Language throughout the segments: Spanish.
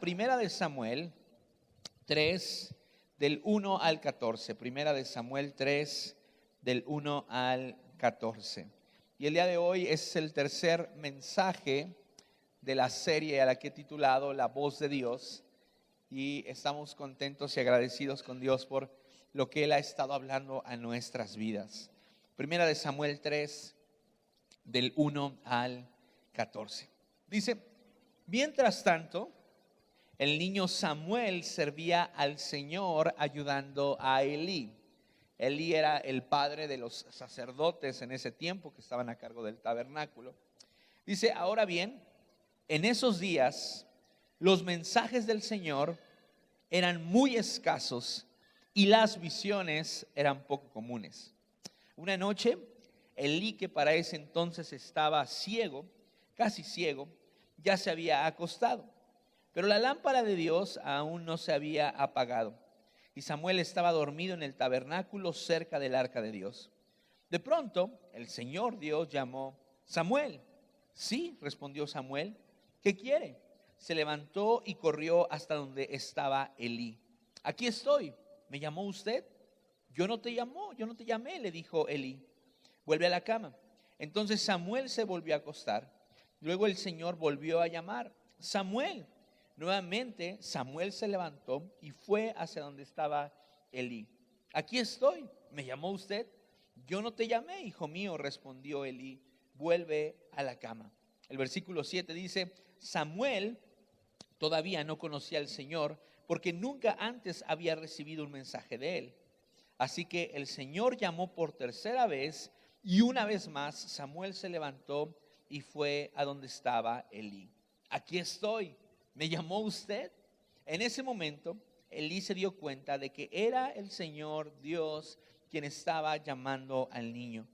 Primera de Samuel 3, del 1 al 14. Primera de Samuel 3, del 1 al 14. Y el día de hoy es el tercer mensaje de la serie a la que he titulado La Voz de Dios. Y estamos contentos y agradecidos con Dios por lo que Él ha estado hablando a nuestras vidas. Primera de Samuel 3, del 1 al 14. Dice: mientras tanto, el niño Samuel servía al Señor ayudando a Elí. Elí era el padre de los sacerdotes en ese tiempo que estaban a cargo del tabernáculo. Dice: ahora bien, en esos días los mensajes del Señor eran muy escasos y las visiones eran poco comunes. Una noche, Elí, que para ese entonces estaba ciego, casi ciego, ya se había acostado, pero la lámpara de Dios aún no se había apagado, y Samuel estaba dormido en el tabernáculo cerca del arca de Dios. De pronto, el Señor Dios llamó: Samuel. Sí, respondió Samuel. ¿Qué quiere? Se levantó y corrió hasta donde estaba Elí. Aquí estoy. ¿Me llamó usted? Yo no te llamé, le dijo Elí. Vuelve a la cama. Entonces Samuel se volvió a acostar. Luego el Señor volvió a llamar: Samuel. Nuevamente Samuel se levantó y fue hacia donde estaba Elí. Aquí estoy. ¿Me llamó usted? Yo no te llamé, hijo mío, respondió Elí. Vuelve a la cama. El versículo 7 dice: Samuel todavía no conocía al Señor, porque nunca antes había recibido un mensaje de él. Así que el Señor llamó por tercera vez, y una vez más Samuel se levantó y fue a donde estaba Elí. Aquí estoy. ¿Me llamó usted? En ese momento, Elí se dio cuenta de que era el Señor Dios quien estaba llamando al niño.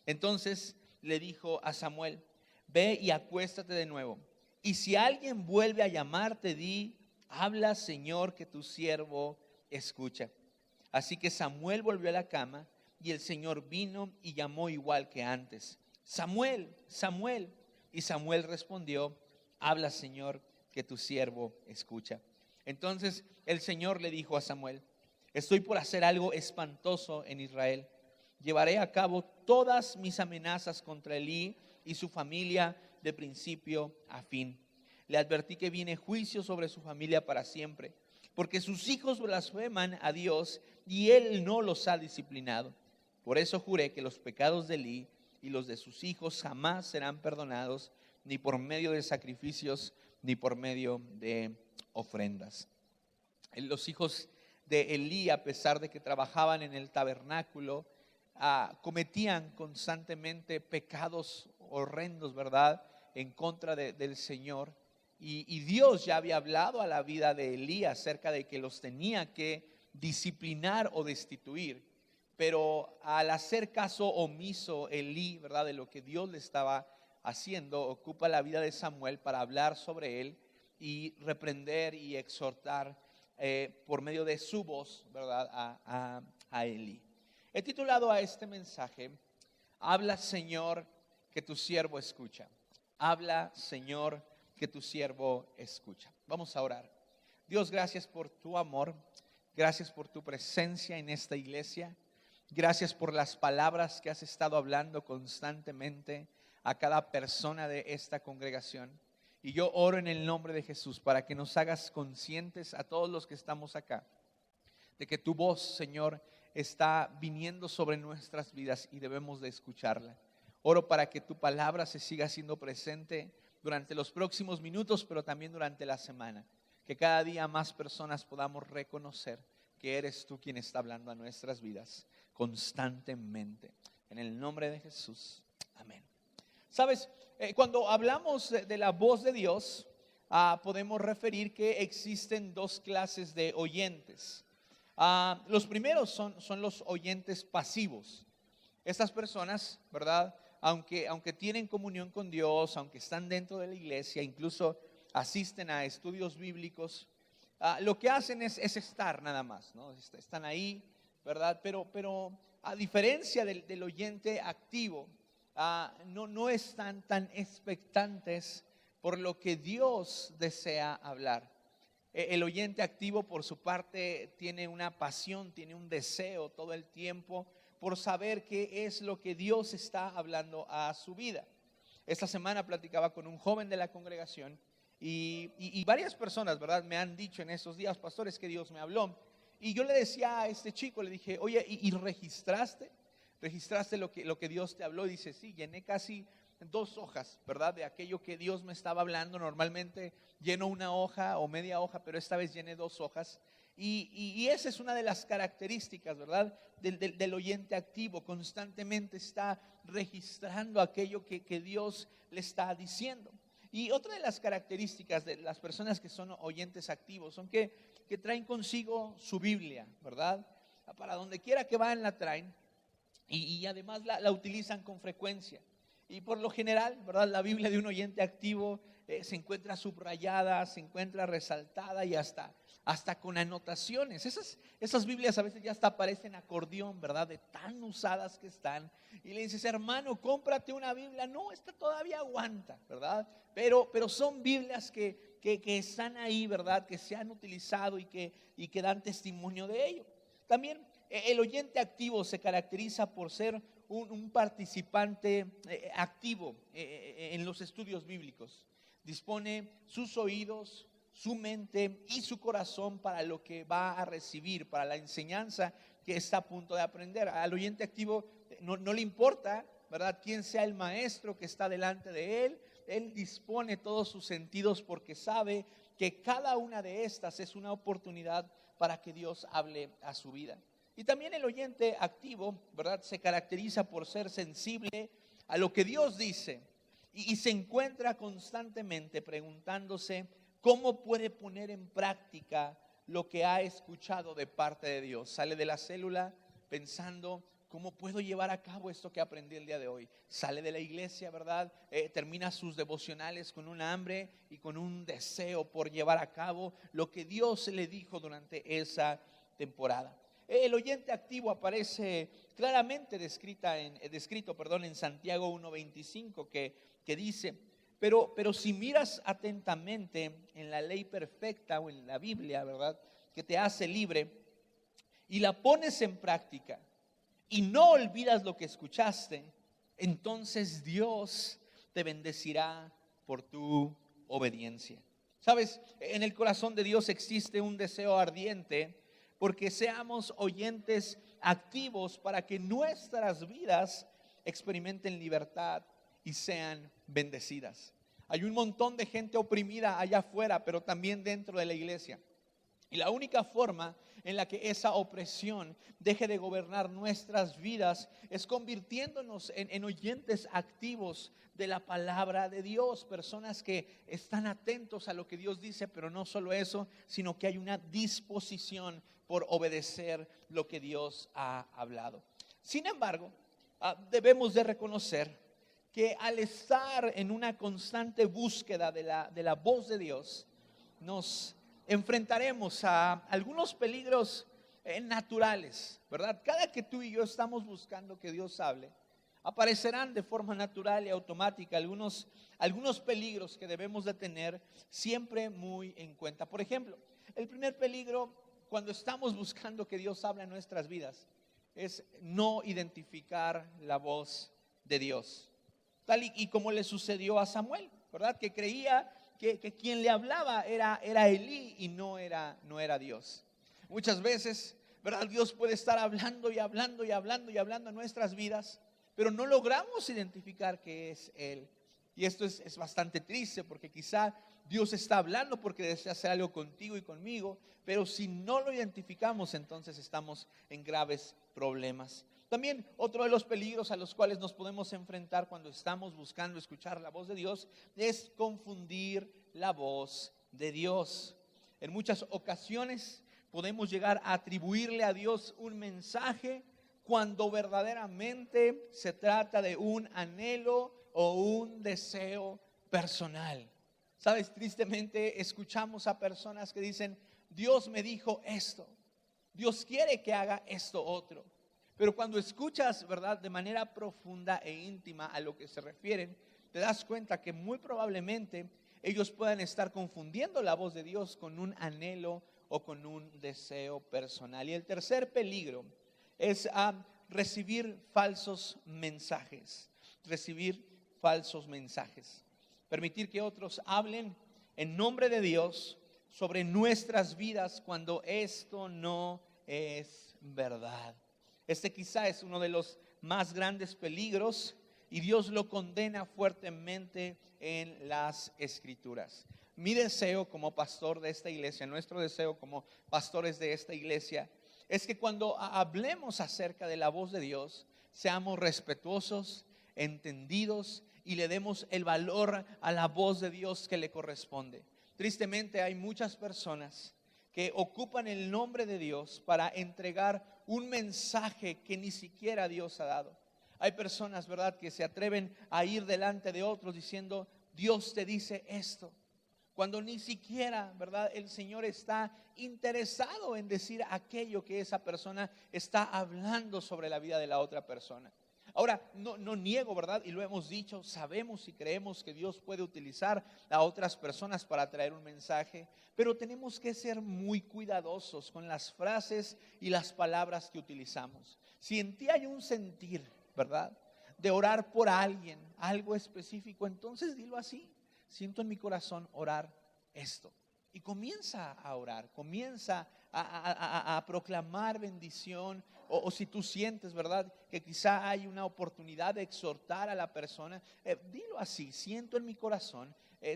Entonces le dijo a Samuel: ve y acuéstate de nuevo. Y si alguien vuelve a llamarte, di: habla, Señor, que tu siervo escucha. Así que Samuel volvió a la cama, y el Señor vino y llamó igual que antes: Samuel, Samuel. Y Samuel respondió: habla, Señor, que tu siervo escucha. Entonces el Señor le dijo a Samuel: estoy por hacer algo espantoso en Israel. Llevaré a cabo todas mis amenazas contra Elí y su familia de principio a fin. Le advertí que viene juicio sobre su familia para siempre, porque sus hijos blasfeman a Dios y Él no los ha disciplinado. Por eso juré que los pecados de Elí y los de sus hijos jamás serán perdonados, ni por medio de sacrificios, ni por medio de ofrendas. Los hijos de Elí, a pesar de que trabajaban en el tabernáculo, cometían constantemente pecados horrendos, ¿verdad?, en contra del Señor. Y Dios ya había hablado a la vida de Elí acerca de que los tenía que disciplinar o destituir. Pero al hacer caso omiso Elí, ¿verdad?, de lo que Dios le estaba haciendo, ocupa la vida de Samuel para hablar sobre él y reprender y exhortar por medio de su voz, ¿verdad?, a Elí. He titulado a este mensaje: habla, Señor, que tu siervo escucha. Habla, Señor, que tu siervo escucha. Vamos a orar. Dios, gracias por tu amor. Gracias por tu presencia en esta iglesia. Gracias por las palabras que has estado hablando constantemente a cada persona de esta congregación. Y yo oro en el nombre de Jesús para que nos hagas conscientes a todos los que estamos acá de que tu voz, Señor, está viniendo sobre nuestras vidas y debemos de escucharla. Oro para que tu palabra se siga siendo presente durante los próximos minutos, pero también durante la semana. Que cada día más personas podamos reconocer que eres tú quien está hablando a nuestras vidas constantemente. En el nombre de Jesús. Amén. Sabes, cuando hablamos de la voz de Dios, podemos referir que existen dos clases de oyentes. Los primeros son los oyentes pasivos. Estas personas, ¿verdad?, aunque tienen comunión con Dios, aunque están dentro de la iglesia, incluso asisten a estudios bíblicos, lo que hacen es estar nada más, ¿no? Están ahí, ¿verdad? Pero a diferencia del oyente activo, no están tan expectantes por lo que Dios desea hablar. El oyente activo, por su parte, tiene una pasión, tiene un deseo todo el tiempo por saber qué es lo que Dios está hablando a su vida. Esta semana platicaba con un joven de la congregación y varias personas, ¿verdad?, me han dicho en estos días, pastores, que Dios me habló. Y yo le decía a este chico, le dije, oye, ¿y registraste? ¿Registraste lo que Dios te habló? Y dice, sí, llené casi 2 hojas, ¿verdad?, de aquello que Dios me estaba hablando. Normalmente lleno una hoja o media hoja, pero esta vez llené 2 hojas. Y esa es una de las características, ¿verdad?, del oyente activo. Constantemente está registrando aquello que Dios le está diciendo. Y otra de las características de las personas que son oyentes activos son que traen consigo su Biblia, ¿verdad? Para donde quiera que van la traen y además la utilizan con frecuencia. Y por lo general, ¿verdad?, la Biblia de un oyente activo se encuentra subrayada, se encuentra resaltada y hasta con anotaciones. Esas Biblias a veces ya hasta parecen acordeón, ¿verdad?, de tan usadas que están. Y le dices, hermano, cómprate una Biblia. No, esta todavía aguanta, ¿verdad? Pero son Biblias que están ahí, ¿verdad?, que se han utilizado y que dan testimonio de ello. También el oyente activo se caracteriza por ser un participante activo en los estudios bíblicos. Dispone sus oídos, su mente y su corazón para lo que va a recibir, para la enseñanza que está a punto de aprender. Al oyente activo no le importa, ¿verdad?, quién sea el maestro que está delante de él. Él dispone todos sus sentidos porque sabe que cada una de estas es una oportunidad para que Dios hable a su vida. Y también el oyente activo, ¿verdad?, se caracteriza por ser sensible a lo que Dios dice y se encuentra constantemente preguntándose cómo puede poner en práctica lo que ha escuchado de parte de Dios. Sale de la célula pensando, ¿cómo puedo llevar a cabo esto que aprendí el día de hoy? Sale de la iglesia, ¿verdad? Termina sus devocionales con un hambre y con un deseo por llevar a cabo lo que Dios le dijo durante esa temporada. El oyente activo aparece claramente descrito en Santiago 1:25 que dice, pero si miras atentamente en la ley perfecta o en la Biblia, ¿verdad?, que te hace libre y la pones en práctica y no olvidas lo que escuchaste, entonces Dios te bendecirá por tu obediencia. Sabes, en el corazón de Dios existe un deseo ardiente porque seamos oyentes activos para que nuestras vidas experimenten libertad y sean bendecidas. Hay un montón de gente oprimida allá afuera, pero también dentro de la iglesia. Y la única forma en la que esa opresión deje de gobernar nuestras vidas es convirtiéndonos en oyentes activos de la palabra de Dios. Personas que están atentos a lo que Dios dice, pero no solo eso, sino que hay una disposición por obedecer lo que Dios ha hablado. Sin embargo, debemos de reconocer que al estar en una constante búsqueda de la voz de Dios, nos enfrentaremos a algunos peligros naturales, ¿verdad? Cada que tú y yo estamos buscando que Dios hable, aparecerán de forma natural y automática algunos peligros que debemos de tener siempre muy en cuenta. Por ejemplo, el primer peligro cuando estamos buscando que Dios hable en nuestras vidas es no identificar la voz de Dios. Tal y como le sucedió a Samuel, ¿verdad? Que creía que quien le hablaba era Elí y no era Dios. Muchas veces, ¿verdad?, Dios puede estar hablando y hablando y hablando y hablando en nuestras vidas, pero no logramos identificar que es Él. Y esto es bastante triste porque quizá Dios está hablando porque desea hacer algo contigo y conmigo, pero si no lo identificamos, entonces estamos en graves problemas. También otro de los peligros a los cuales nos podemos enfrentar cuando estamos buscando escuchar la voz de Dios es confundir la voz de Dios. En muchas ocasiones podemos llegar a atribuirle a Dios un mensaje cuando verdaderamente se trata de un anhelo o un deseo personal. Sabes, tristemente escuchamos a personas que dicen, Dios me dijo esto, Dios quiere que haga esto otro. Pero cuando escuchas, ¿verdad?, de manera profunda e íntima a lo que se refieren, te das cuenta que muy probablemente ellos puedan estar confundiendo la voz de Dios con un anhelo o con un deseo personal. Y el tercer peligro es recibir falsos mensajes. Recibir falsos mensajes. Permitir que otros hablen en nombre de Dios sobre nuestras vidas cuando esto no es verdad. Este quizá es uno de los más grandes peligros y Dios lo condena fuertemente en las Escrituras. Mi deseo como pastor de esta iglesia, nuestro deseo como pastores de esta iglesia, es que cuando hablemos acerca de la voz de Dios, seamos respetuosos, entendidos y le demos el valor a la voz de Dios que le corresponde. Tristemente hay muchas personas que ocupan el nombre de Dios para entregar un mensaje que ni siquiera Dios ha dado. Hay personas, ¿verdad?, que se atreven a ir delante de otros diciendo, Dios te dice esto, cuando ni siquiera, ¿verdad?, el Señor está interesado en decir aquello que esa persona está hablando sobre la vida de la otra persona. Ahora, no niego, ¿verdad? Y lo hemos dicho, sabemos y creemos que Dios puede utilizar a otras personas para traer un mensaje, pero tenemos que ser muy cuidadosos con las frases y las palabras que utilizamos. Si en ti hay un sentir, ¿verdad?, de orar por alguien, algo específico, entonces dilo así. Siento en mi corazón orar esto. Y comienza a orar, comienza a proclamar bendición. O si tú sientes, ¿verdad?, que quizá hay una oportunidad de exhortar a la persona, dilo así, siento en mi corazón,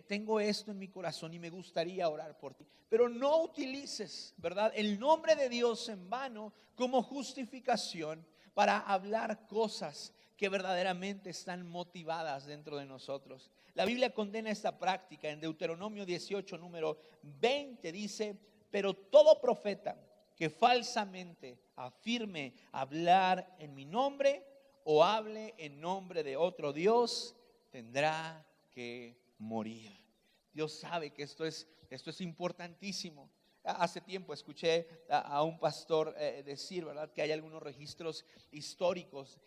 tengo esto en mi corazón y me gustaría orar por ti. Pero no utilices, ¿verdad?, el nombre de Dios en vano como justificación para hablar cosas que verdaderamente están motivadas dentro de nosotros. La Biblia condena esta práctica. En Deuteronomio 18, número 20 dice, pero todo profeta que falsamente afirme hablar en mi nombre o hable en nombre de otro Dios, tendrá que morir. Dios sabe que esto es importantísimo. Hace tiempo escuché a un pastor decir, ¿verdad?, que hay algunos registros históricos,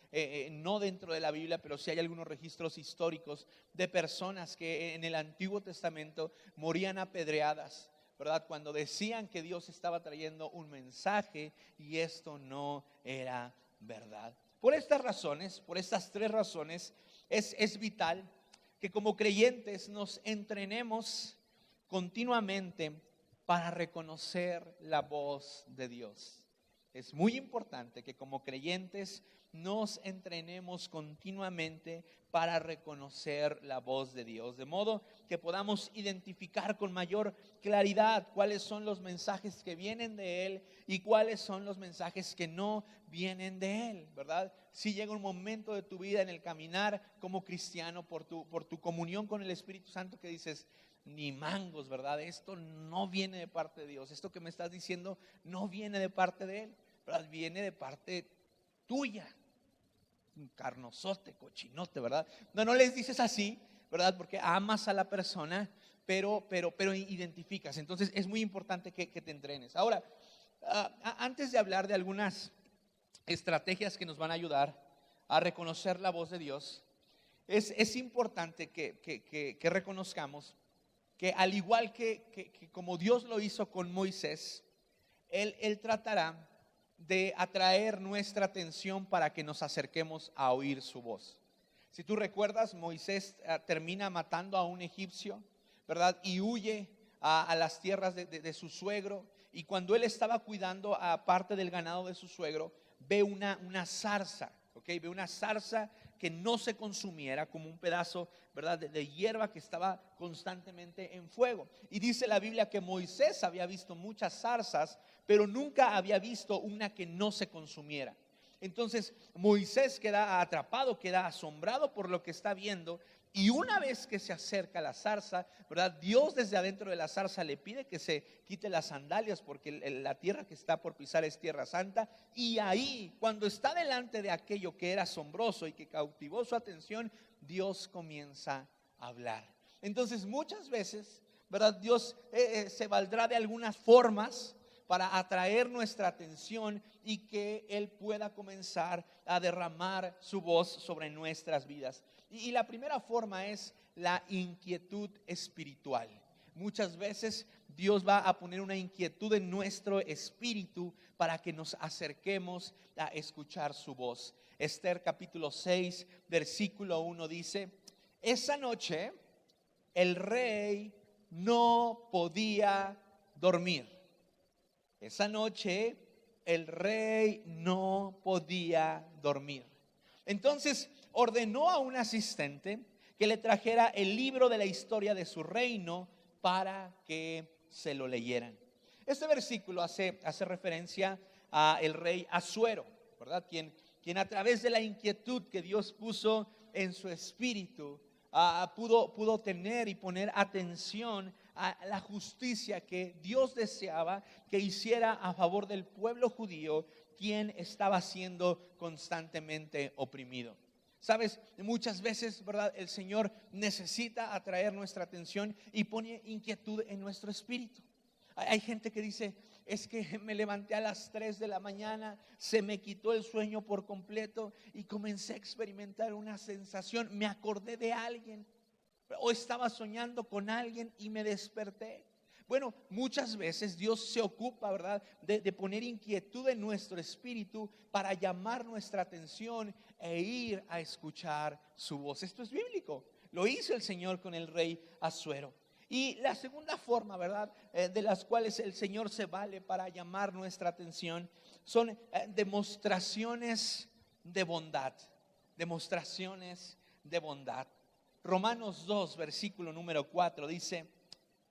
no dentro de la Biblia, pero sí hay algunos registros históricos de personas que en el Antiguo Testamento morían apedreadas, ¿verdad?, cuando decían que Dios estaba trayendo un mensaje y esto no era verdad. Por estas razones, por estas tres razones, es vital que como creyentes nos entrenemos continuamente para reconocer la voz de Dios. Es muy importante que como creyentes nos entrenemos continuamente para reconocer la voz de Dios, de modo que podamos identificar con mayor claridad cuáles son los mensajes que vienen de Él y cuáles son los mensajes que no vienen de Él, ¿verdad? Si llega un momento de tu vida en el caminar como cristiano por tu comunión con el Espíritu Santo que dices, ni mangos, ¿verdad? Esto no viene de parte de Dios. Esto que me estás diciendo no viene de parte de Él, ¿verdad? Viene de parte tuya. Un carnosote, cochinote, ¿verdad? No les dices así, ¿verdad? Porque amas a la persona, pero identificas. Entonces es muy importante que te entrenes. Ahora, antes de hablar de algunas estrategias que nos van a ayudar a reconocer la voz de Dios, es importante que reconozcamos que al igual que como Dios lo hizo con Moisés, Él tratará de atraer nuestra atención para que nos acerquemos a oír su voz. Si tú recuerdas, Moisés termina matando a un egipcio, ¿verdad? Y huye a las tierras de su suegro. Y cuando él estaba cuidando a parte del ganado de su suegro, ve una zarza, ¿ok? Ve una zarza que no se consumiera, como un pedazo, ¿verdad?, de hierba que estaba constantemente en fuego. Y dice la Biblia que Moisés había visto muchas zarzas, pero nunca había visto una que no se consumiera. Entonces Moisés queda atrapado, queda asombrado por lo que está viendo. Y una vez que se acerca a la zarza, ¿verdad?, Dios desde adentro de la zarza le pide que se quite las sandalias porque la tierra que está por pisar es tierra santa. Y ahí, cuando está delante de aquello que era asombroso y que cautivó su atención, Dios comienza a hablar. Entonces muchas veces, ¿verdad?, Dios se valdrá de algunas formas para atraer nuestra atención y que Él pueda comenzar a derramar su voz sobre nuestras vidas. Y la primera forma es la inquietud espiritual. Muchas veces Dios va a poner una inquietud en nuestro espíritu para que nos acerquemos a escuchar su voz. Esther capítulo 6, versículo 1 dice: esa noche el rey no podía dormir. Esa noche el rey no podía dormir. Entonces ordenó a un asistente que le trajera el libro de la historia de su reino para que se lo leyeran. Este versículo hace referencia a el rey Asuero, ¿verdad? Quien a través de la inquietud que Dios puso en su espíritu, pudo tener y poner atención a la justicia que Dios deseaba que hiciera a favor del pueblo judío, quien estaba siendo constantemente oprimido. Sabes, muchas veces, ¿verdad?, el Señor necesita atraer nuestra atención y pone inquietud en nuestro espíritu. Hay gente que dice: es que me levanté a las 3 de la mañana, se me quitó el sueño por completo y comencé a experimentar una sensación, me acordé de alguien o estaba soñando con alguien y me desperté. Bueno, muchas veces Dios se ocupa, ¿verdad?, de poner inquietud en nuestro espíritu para llamar nuestra atención e ir a escuchar su voz. Esto es bíblico, lo hizo el Señor con el rey Asuero. Y la segunda forma, ¿verdad?, de las cuales el Señor se vale para llamar nuestra atención son demostraciones de bondad. Demostraciones de bondad. Romanos 2, versículo número 4 dice: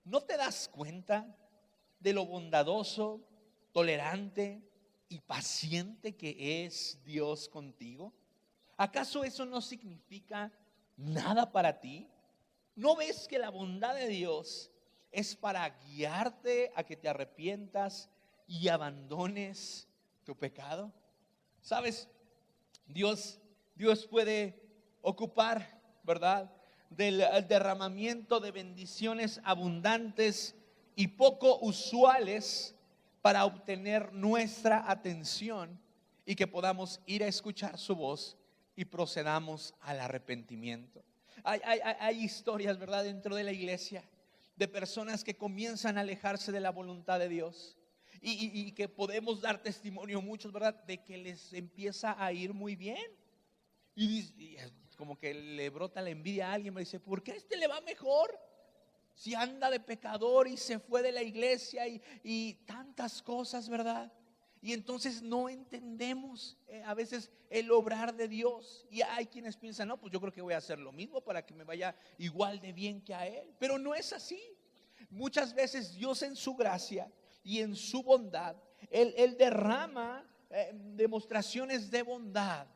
¿no te das cuenta de lo bondadoso, tolerante y paciente que es Dios contigo? ¿Acaso eso no significa nada para ti? ¿No ves que la bondad de Dios es para guiarte a que te arrepientas y abandones tu pecado? ¿Sabes? Dios puede ocupar, ¿verdad?, del derramamiento de bendiciones abundantes y poco usuales para obtener nuestra atención y que podamos ir a escuchar su voz y procedamos al arrepentimiento. Hay historias, ¿verdad?, dentro de la iglesia de personas que comienzan a alejarse de la voluntad de Dios y que podemos dar testimonio muchos, ¿verdad?, de que les empieza a ir muy bien y como que le brota la envidia a alguien, me dice: ¿por qué a este le va mejor? Si anda de pecador y se fue de la iglesia y tantas cosas, ¿verdad? Y entonces no entendemos a veces el obrar de Dios. Y hay quienes piensan: no, pues yo creo que voy a hacer lo mismo para que me vaya igual de bien que a él. Pero no es así. Muchas veces Dios en su gracia y en su bondad, Él derrama demostraciones de bondad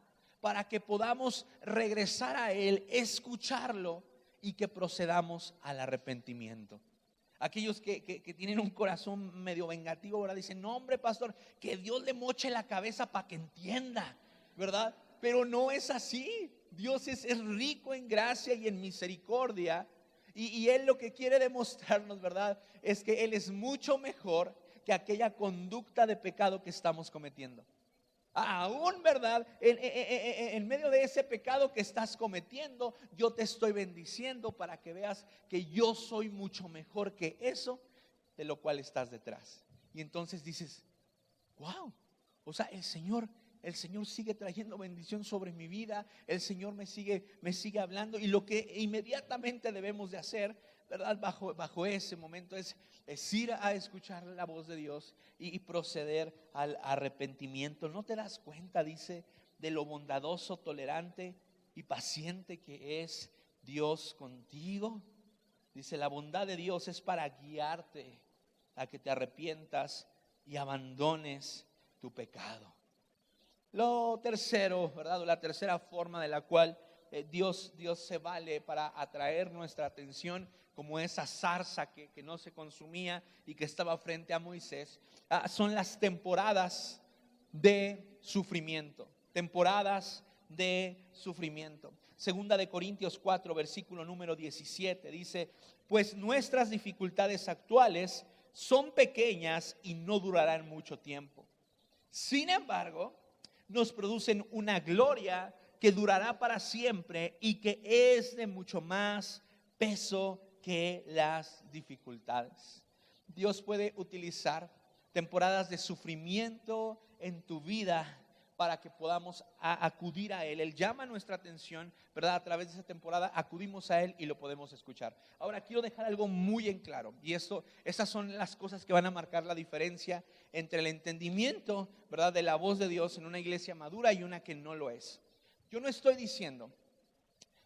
para que podamos regresar a Él, escucharlo y que procedamos al arrepentimiento. Aquellos que tienen un corazón medio vengativo, ¿verdad?, dicen: no, hombre, pastor, que Dios le moche la cabeza para que entienda, ¿verdad? Pero no es así. Dios es rico en gracia y en misericordia, y Él lo que quiere demostrarnos, ¿verdad?, es que Él es mucho mejor que aquella conducta de pecado que estamos cometiendo. Aún, ¿verdad?, en medio de ese pecado que estás cometiendo, yo te estoy bendiciendo para que veas que yo soy mucho mejor que eso de lo cual estás detrás. Y entonces dices: wow, o sea, el Señor sigue trayendo bendición sobre mi vida. El Señor me sigue hablando. Y lo que inmediatamente debemos de hacer, ¿verdad?, bajo ese momento es ir a escuchar la voz de Dios y proceder al arrepentimiento. ¿No te das cuenta, dice, de lo bondadoso, tolerante y paciente que es Dios contigo? Dice: la bondad de Dios es para guiarte a que te arrepientas y abandones tu pecado. Lo tercero, ¿verdad?, la tercera forma de la cual Dios se vale para atraer nuestra atención, como esa zarza que no se consumía y que estaba frente a Moisés, son las temporadas de sufrimiento. Temporadas de sufrimiento. Segunda de Corintios 4, versículo número 17 dice: pues nuestras dificultades actuales son pequeñas y no durarán mucho tiempo. Sin embargo, nos producen una gloria que durará para siempre y que es de mucho más peso que las dificultades. Dios puede utilizar temporadas de sufrimiento en tu vida para que podamos acudir a Él. Él llama nuestra atención, ¿verdad? A través de esa temporada acudimos a Él y lo podemos escuchar. Ahora quiero dejar algo muy en claro, y esas son las cosas que van a marcar la diferencia entre el entendimiento, ¿verdad?, de la voz de Dios en una iglesia madura y una que no lo es. Yo no estoy diciendo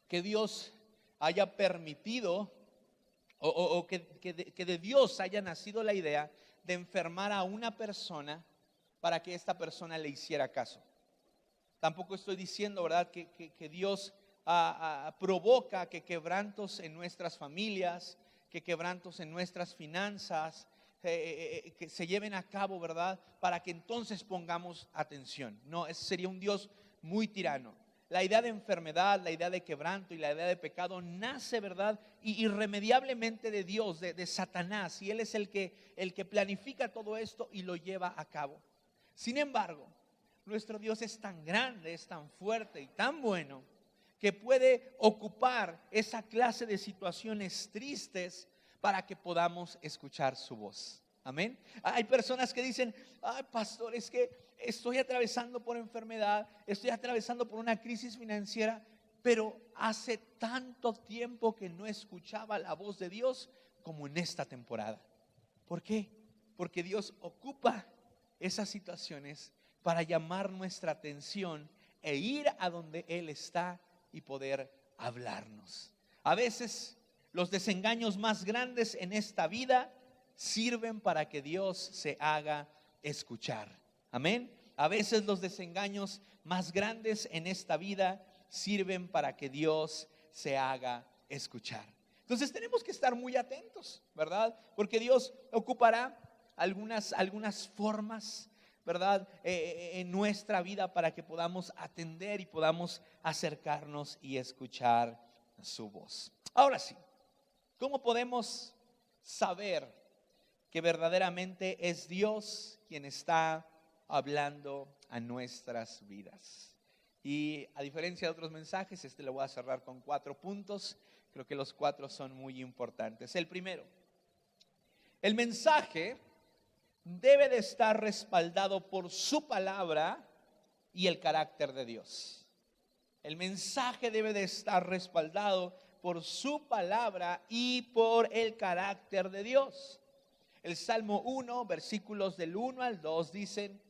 que Dios haya permitido o que de Dios haya nacido la idea de enfermar a una persona para que esta persona le hiciera caso. Tampoco estoy diciendo, ¿verdad?, que Dios provoca que quebrantos en nuestras familias, que quebrantos en nuestras finanzas, que se lleven a cabo, ¿verdad?, para que entonces pongamos atención. No, ese sería un Dios muy tirano. La idea de enfermedad, la idea de quebranto y la idea de pecado nace, ¿verdad?, irremediablemente de Dios, de Satanás, y Él es el que planifica todo esto y lo lleva a cabo. Sin embargo, nuestro Dios es tan grande, es tan fuerte y tan bueno que puede ocupar esa clase de situaciones tristes para que podamos escuchar su voz. Amén. Hay personas que dicen: ay, pastor, es que estoy atravesando por enfermedad, estoy atravesando por una crisis financiera, pero hace tanto tiempo que no escuchaba la voz de Dios como en esta temporada. ¿Por qué? Porque Dios ocupa esas situaciones para llamar nuestra atención e ir a donde Él está y poder hablarnos. A veces los desengaños más grandes en esta vida sirven para que Dios se haga escuchar. Amén. A veces los desengaños más grandes en esta vida sirven para que Dios se haga escuchar. Entonces tenemos que estar muy atentos, ¿verdad? Porque Dios ocupará algunas formas, ¿verdad?, en nuestra vida para que podamos atender y podamos acercarnos y escuchar su voz. Ahora sí, ¿cómo podemos saber que verdaderamente es Dios quien está hablando a nuestras vidas? Y a diferencia de otros mensajes, lo voy a cerrar con 4 puntos. Creo que los 4 son muy importantes. El primero, el mensaje debe de estar respaldado por su palabra y el carácter de Dios. El mensaje debe de estar respaldado por su palabra y por el carácter de Dios. El Salmo 1, versículos del 1 al 2 dicen: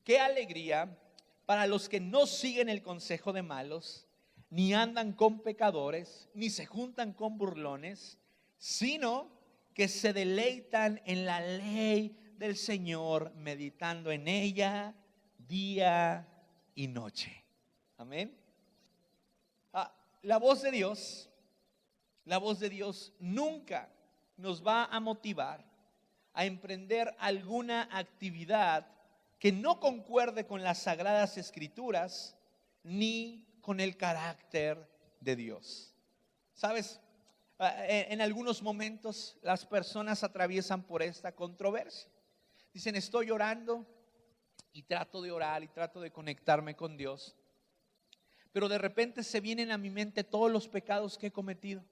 qué alegría para los que no siguen el consejo de malos, ni andan con pecadores, ni se juntan con burlones, sino que se deleitan en la ley del Señor, meditando en ella día y noche. Amén. La voz de Dios nunca nos va a motivar a emprender alguna actividad que no concuerde con las sagradas escrituras ni con el carácter de Dios. ¿Sabes? En algunos momentos las personas atraviesan por esta controversia. Dicen: estoy orando y trato de orar y trato de conectarme con Dios, pero de repente se vienen a mi mente todos los pecados que he cometido,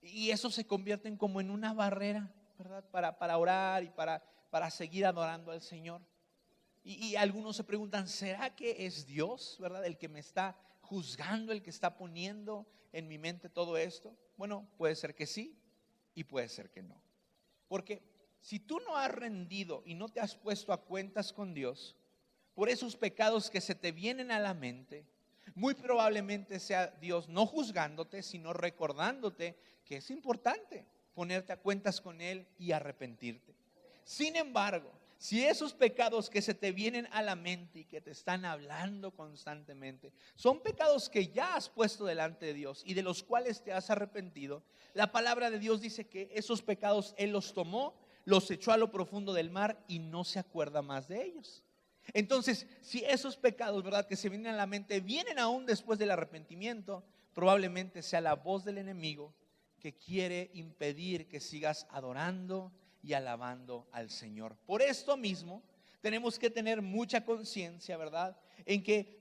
y eso se convierte como en una barrera, ¿verdad?, para orar y para seguir adorando al Señor. Y algunos se preguntan: ¿será que es Dios, verdad, el que me está juzgando, el que está poniendo en mi mente todo esto? Bueno, puede ser que sí y puede ser que no. Porque si tú no has rendido y no te has puesto a cuentas con Dios por esos pecados que se te vienen a la mente, muy probablemente sea Dios no juzgándote, sino recordándote que es importante ponerte a cuentas con Él y arrepentirte. Sin embargo, si esos pecados que se te vienen a la mente y que te están hablando constantemente son pecados que ya has puesto delante de Dios y de los cuales te has arrepentido, la palabra de Dios dice que esos pecados Él los tomó, los echó a lo profundo del mar y no se acuerda más de ellos. Entonces, si esos pecados, ¿verdad?, que se vienen a la mente vienen aún después del arrepentimiento, probablemente sea la voz del enemigo que quiere impedir que sigas adorando y alabando al Señor. Por esto mismo, Tenemos que tener mucha conciencia, ¿verdad? En que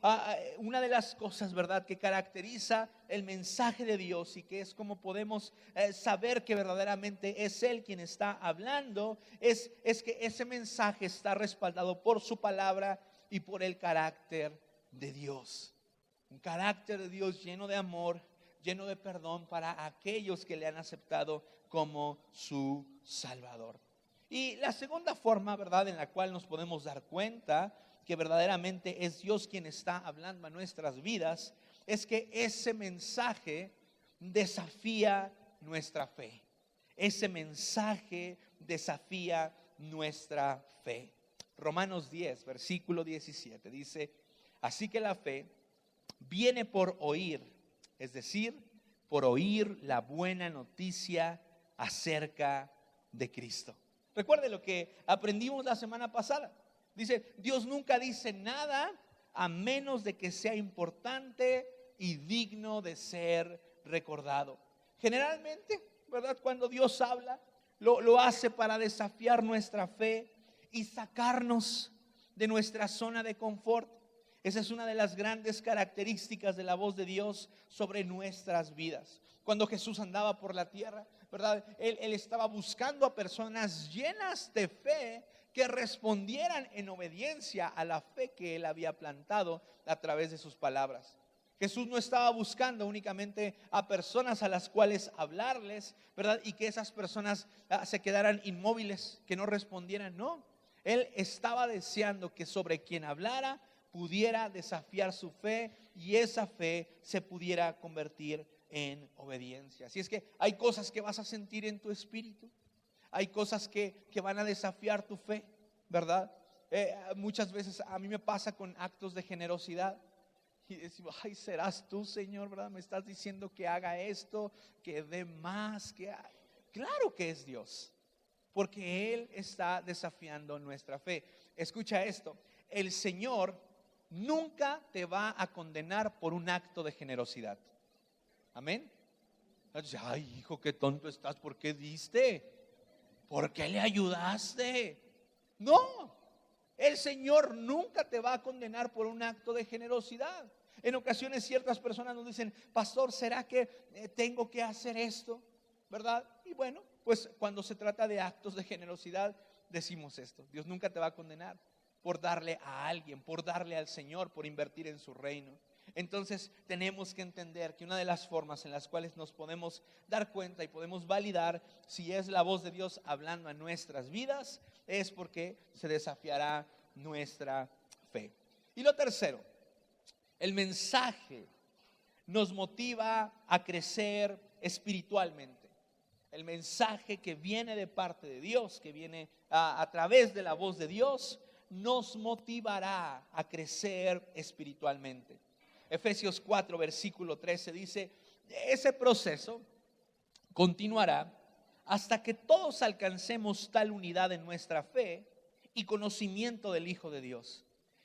una de las cosas, ¿verdad?, que caracteriza el mensaje de Dios y que es como podemos saber que verdaderamente es Él quien está hablando, es que ese mensaje está respaldado por su palabra y por el carácter de Dios. Un carácter de Dios lleno de amor, lleno de perdón para aquellos que le han aceptado como su Salvador. Y la segunda forma, ¿verdad?, en la cual nos podemos dar cuenta que verdaderamente es Dios quien está hablando a nuestras vidas, es que ese mensaje desafía nuestra fe. Ese mensaje desafía nuestra fe. Romanos 10, versículo 17, dice: así que la fe viene por oír, es decir, por oír la buena noticia acerca de Cristo. Recuerde lo que aprendimos la semana pasada. Dice, Dios nunca dice nada a menos de que sea importante y digno de ser recordado. Generalmente, ¿verdad?, cuando Dios habla, lo hace para desafiar nuestra fe y sacarnos de nuestra zona de confort. Esa es una de las grandes características de la voz de Dios sobre nuestras vidas. Cuando Jesús andaba por la tierra, ¿verdad?, Él estaba buscando a personas llenas de fe que respondieran en obediencia a la fe que Él había plantado a través de sus palabras. Jesús no estaba buscando únicamente a personas a las cuales hablarles, ¿verdad?, y que esas personas se quedaran inmóviles, que no respondieran. No, Él estaba deseando que sobre quien hablara pudiera desafiar su fe y esa fe se pudiera convertir en obediencia. Así es que hay cosas que vas a sentir en tu espíritu, hay cosas que van a desafiar tu fe, ¿verdad? Muchas veces a mí me pasa con actos de generosidad y decimos, ay, serás tú, Señor, ¿verdad? Me estás diciendo que haga esto, que dé más, claro que es Dios, porque Él está desafiando nuestra fe. Escucha esto, el Señor nunca te va a condenar por un acto de generosidad. Amén. Ay, hijo, qué tonto estás, ¿por qué diste? ¿Por qué le ayudaste? No, el Señor nunca te va a condenar por un acto de generosidad. En ocasiones ciertas personas nos dicen, pastor, ¿será que tengo que hacer esto? ¿Verdad? Y bueno, pues cuando se trata de actos de generosidad decimos esto: Dios nunca te va a condenar por darle a alguien, por darle al Señor, por invertir en su reino. Entonces tenemos que entender que una de las formas en las cuales nos podemos dar cuenta y podemos validar si es la voz de Dios hablando a nuestras vidas es porque se desafiará nuestra fe. Y lo tercero, el mensaje nos motiva a crecer espiritualmente. El mensaje que viene de parte de Dios, que viene a través de la voz de Dios, nos motivará a crecer espiritualmente. Efesios 4, versículo 13 dice, ese proceso continuará hasta que todos alcancemos tal unidad en nuestra fe y conocimiento del Hijo de Dios,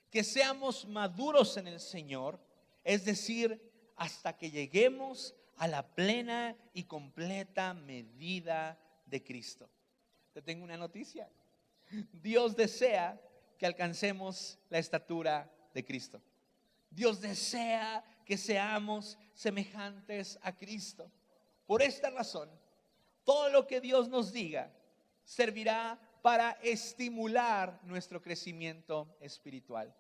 que seamos maduros en el Señor, es decir, hasta que lleguemos a la plena y completa medida de Cristo. Te tengo una noticia. Dios desea que alcancemos la estatura de Cristo. Dios desea que seamos semejantes a Cristo. Por esta razón, todo lo que Dios nos diga servirá para estimular nuestro crecimiento espiritual.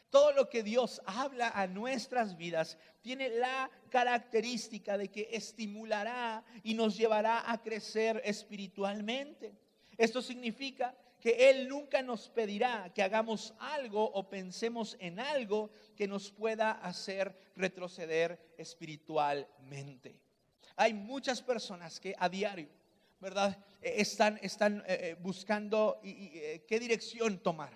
Todo lo que Dios habla a nuestras vidas tiene la característica de que estimulará y nos llevará a crecer espiritualmente. Esto significa que Él nunca nos pedirá que hagamos algo o pensemos en algo que nos pueda hacer retroceder espiritualmente. Hay muchas personas que a diario, ¿verdad?, están buscando qué dirección tomar,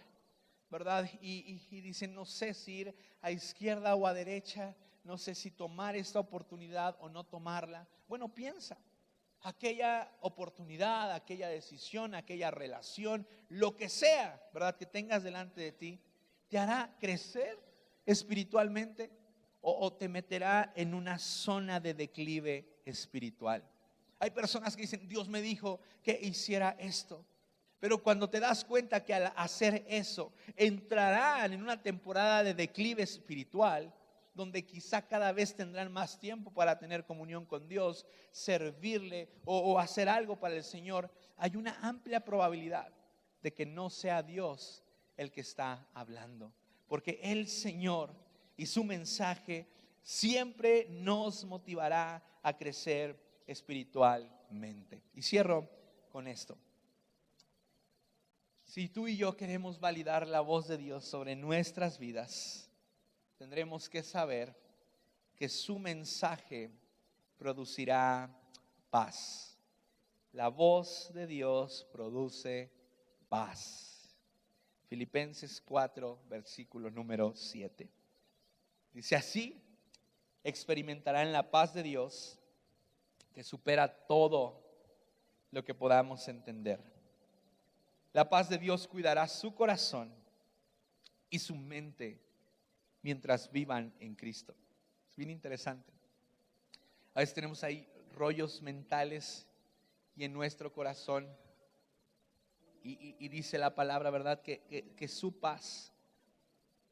¿verdad? Y dicen, no sé si ir a izquierda o a derecha, no sé si tomar esta oportunidad o no tomarla. Bueno, piensa. Aquella oportunidad, aquella decisión, aquella relación, lo que sea, ¿verdad?, que tengas delante de ti, ¿te hará crecer espiritualmente o te meterá en una zona de declive espiritual? Hay personas que dicen, Dios me dijo que hiciera esto, Pero cuando te das cuenta que al hacer eso, entrarán en una temporada de declive espiritual, donde quizá cada vez tendrán más tiempo para tener comunión con Dios, servirle o hacer algo para el Señor, hay una amplia probabilidad de que no sea Dios el que está hablando. Porque el Señor y su mensaje siempre nos motivará a crecer espiritualmente. Y cierro con esto. Si tú y yo queremos validar la voz de Dios sobre nuestras vidas, tendremos que saber que su mensaje producirá paz. La voz de Dios produce paz. Filipenses 4, versículo número 7. Dice así, experimentarán la paz de Dios que supera todo lo que podamos entender. La paz de Dios cuidará su corazón y su mente mientras vivan en Cristo. Es bien interesante. A veces tenemos ahí rollos mentales y en nuestro corazón. Y dice la palabra, ¿verdad? Que su paz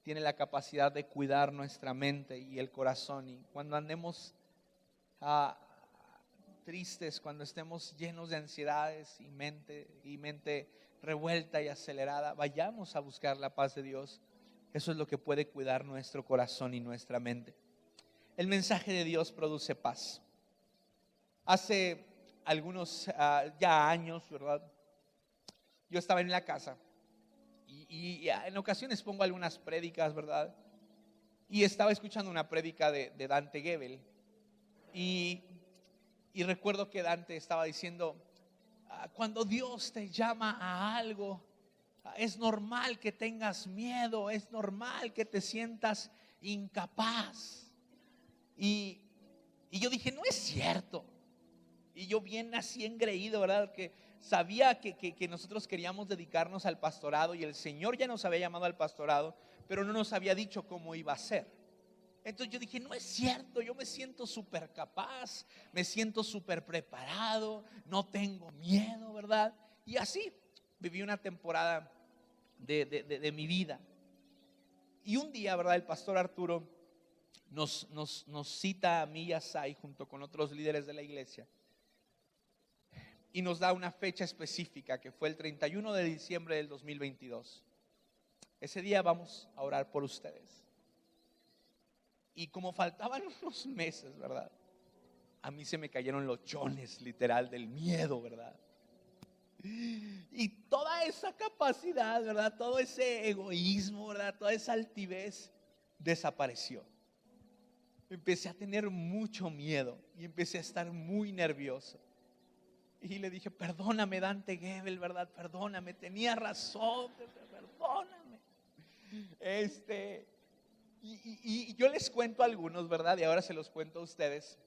tiene la capacidad de cuidar nuestra mente y el corazón. Y cuando andemos tristes, cuando estemos llenos de ansiedades y mente revuelta y acelerada, vayamos a buscar la paz de Dios. Eso es lo que puede cuidar nuestro corazón y nuestra mente. El mensaje de Dios produce paz. Hace algunos ya años, ¿verdad? Yo estaba en la casa y en ocasiones pongo algunas prédicas, ¿verdad? Y estaba escuchando una prédica de Dante Gebel y recuerdo que Dante estaba diciendo, cuando Dios te llama a algo, es normal que tengas miedo, es normal que te sientas incapaz. Y yo dije, no es cierto. Y yo bien así engreído, ¿verdad? Que sabía que nosotros queríamos dedicarnos al pastorado y el Señor ya nos había llamado al pastorado, pero no nos había dicho cómo iba a ser. Entonces yo dije, no es cierto, yo me siento súper capaz, me siento súper preparado, no tengo miedo, ¿verdad? Y así viví una temporada de mi vida. Y un día, ¿verdad? El pastor Arturo nos cita a mí y a Sai junto con otros líderes de la iglesia y nos da una fecha específica que fue el 31 de diciembre del 2022. Ese día vamos a orar por ustedes. Y como faltaban unos meses, ¿verdad? A mí se me cayeron los chones, literal, del miedo, ¿verdad? Y toda esa capacidad, ¿verdad? Todo ese egoísmo, ¿verdad? Toda esa altivez desapareció. Empecé a tener mucho miedo y empecé a estar muy nervioso. Y le dije, perdóname Dante Gebel, ¿verdad? Perdóname, tenía razón, perdóname. Y yo les cuento a algunos, ¿verdad? Y ahora se los cuento a ustedes,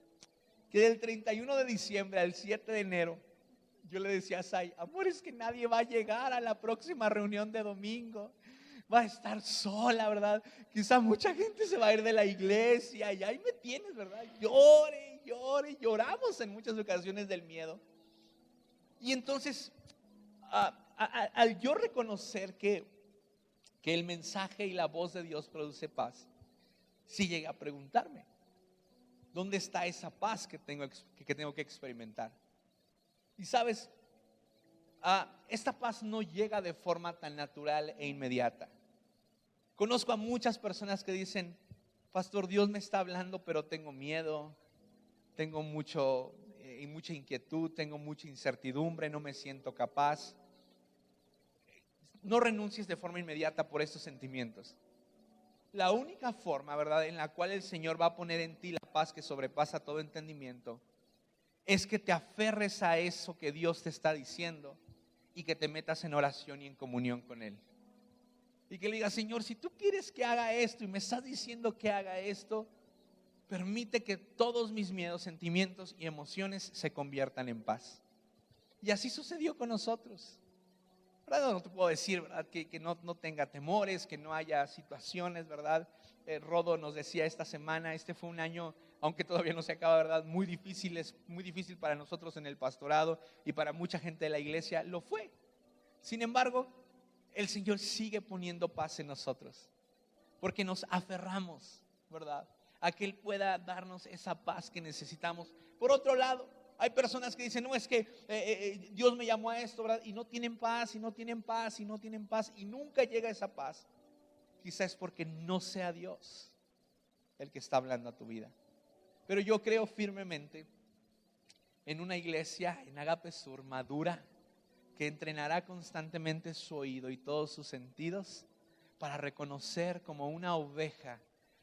que del 31 de diciembre al 7 de enero, yo le decía a Sai, amor, es que nadie va a llegar a la próxima reunión de domingo. Va a estar sola, ¿verdad? Quizá mucha gente se va a ir de la iglesia y ahí me tienes, ¿verdad? Lloramos en muchas ocasiones del miedo. Y entonces, al yo reconocer que el mensaje y la voz de Dios produce paz, sí llegué a preguntarme, ¿dónde está esa paz que tengo que experimentar? Y sabes, esta paz no llega de forma tan natural e inmediata. Conozco a muchas personas que dicen, pastor, Dios me está hablando, pero tengo miedo, tengo mucha inquietud, tengo mucha incertidumbre, no me siento capaz. No renuncies de forma inmediata por estos sentimientos. La única forma, ¿verdad?, en la cual el Señor va a poner en ti la paz que sobrepasa todo entendimiento, es que te aferres a eso que Dios te está diciendo y que te metas en oración y en comunión con Él. Y que le digas, Señor, si tú quieres que haga esto y me estás diciendo que haga esto, permite que todos mis miedos, sentimientos y emociones se conviertan en paz. Y así sucedió con nosotros. ¿Verdad? No te puedo decir, ¿verdad?, que no tenga temores, que no haya situaciones, ¿verdad? Rodo nos decía esta semana, este fue un año, aunque todavía no se acaba, ¿verdad?, muy difícil, es muy difícil para nosotros en el pastorado y para mucha gente de la iglesia, lo fue. Sin embargo, el Señor sigue poniendo paz en nosotros, porque nos aferramos, ¿verdad?, a que Él pueda darnos esa paz que necesitamos. Por otro lado, hay personas que dicen, no, es que Dios me llamó a esto, ¿verdad?, y no tienen paz, y no tienen paz, y no tienen paz, y nunca llega esa paz. Quizás es porque no sea Dios el que está hablando a tu vida. Pero yo creo firmemente en una iglesia en Agape Sur madura, que entrenará constantemente su oído y todos sus sentidos para reconocer como una oveja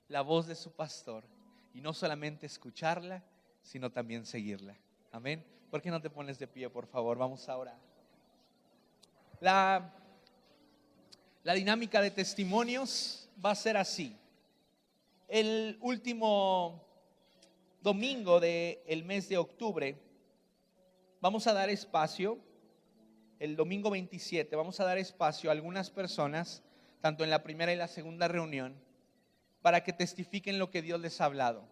la voz de su pastor, y no solamente escucharla, sino también seguirla. Amén. ¿Por qué no te pones de pie, por favor? Vamos a orar. La dinámica de testimonios va a ser así. El último domingo del mes de octubre vamos a dar espacio. El domingo 27 vamos a dar espacio a algunas personas, tanto en la primera y la segunda reunión, para que testifiquen lo que Dios les ha hablado.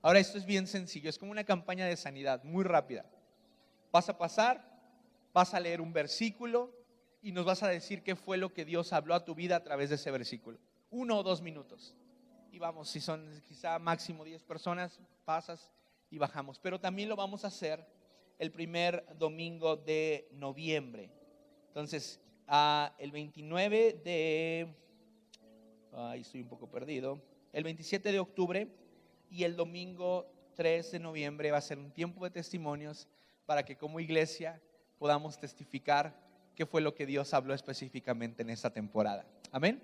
Ahora, esto es bien sencillo, es como una campaña de sanidad muy rápida. Vas a pasar, vas a leer un versículo y nos vas a decir qué fue lo que Dios habló a tu vida a través de ese versículo. 1 o 2 minutos. Y vamos, si son quizá máximo 10 personas, pasas y bajamos. Pero también lo vamos a hacer el primer domingo de noviembre. Entonces, el 29 de... Ahí estoy un poco perdido. El 27 de octubre y el domingo 3 de noviembre va a ser un tiempo de testimonios para que como iglesia podamos testificar qué fue lo que Dios habló específicamente en esta temporada. Amén.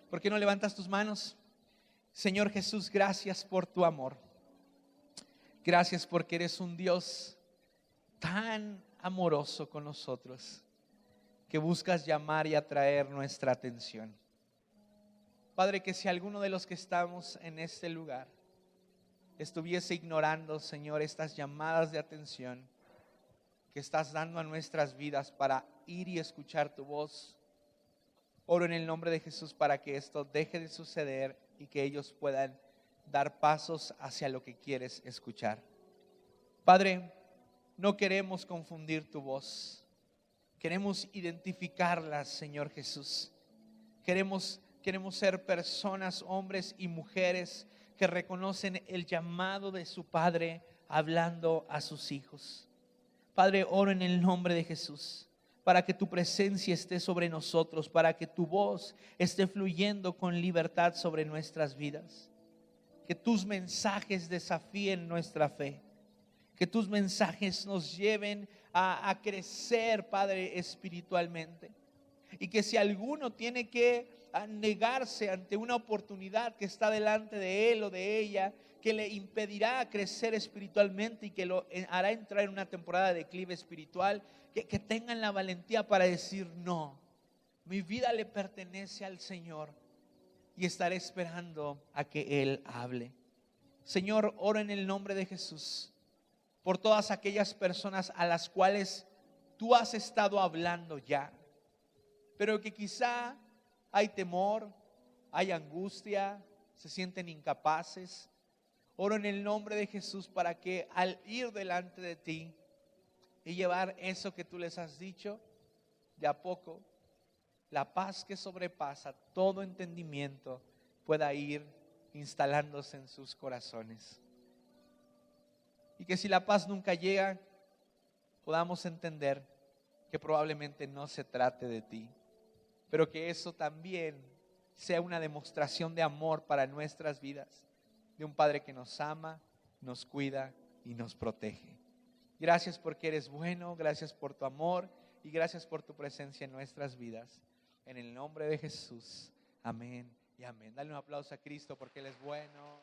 ¿Por qué no levantas tus manos? Señor Jesús, gracias por tu amor. Gracias porque eres un Dios tan amoroso con nosotros, que buscas llamar y atraer nuestra atención. Padre, que si alguno de los que estamos en este lugar estuviese ignorando, Señor, estas llamadas de atención que estás dando a nuestras vidas para ir y escuchar tu voz, oro en el nombre de Jesús para que esto deje de suceder y que ellos puedan dar pasos hacia lo que quieres escuchar. Padre, no queremos confundir tu voz, queremos identificarla, Señor Jesús. Queremos ser personas, hombres y mujeres, que reconocen el llamado de su Padre hablando a sus hijos. Padre, oro en el nombre de Jesús para que tu presencia esté sobre nosotros, para que tu voz esté fluyendo con libertad sobre nuestras vidas. Que tus mensajes desafíen nuestra fe. Que tus mensajes nos lleven a crecer, Padre, espiritualmente. Y que si alguno tiene que negarse ante una oportunidad que está delante de él o de ella, que le impedirá crecer espiritualmente y que lo hará entrar en una temporada de declive espiritual, que tengan la valentía para decir: no, mi vida le pertenece al Señor y estaré esperando a que Él hable. Señor, oro en el nombre de Jesús por todas aquellas personas a las cuales tú has estado hablando ya, pero que quizá hay temor, hay angustia, se sienten incapaces. Oro en el nombre de Jesús para que al ir delante de ti y llevar eso que tú les has dicho, de a poco, la paz que sobrepasa todo entendimiento pueda ir instalándose en sus corazones. Y que si la paz nunca llega, podamos entender que probablemente no se trate de ti, pero que eso también sea una demostración de amor para nuestras vidas, de un Padre que nos ama, nos cuida y nos protege. Gracias porque eres bueno, gracias por tu amor y gracias por tu presencia en nuestras vidas. En el nombre de Jesús, amén y amén. Dale un aplauso a Cristo porque Él es bueno.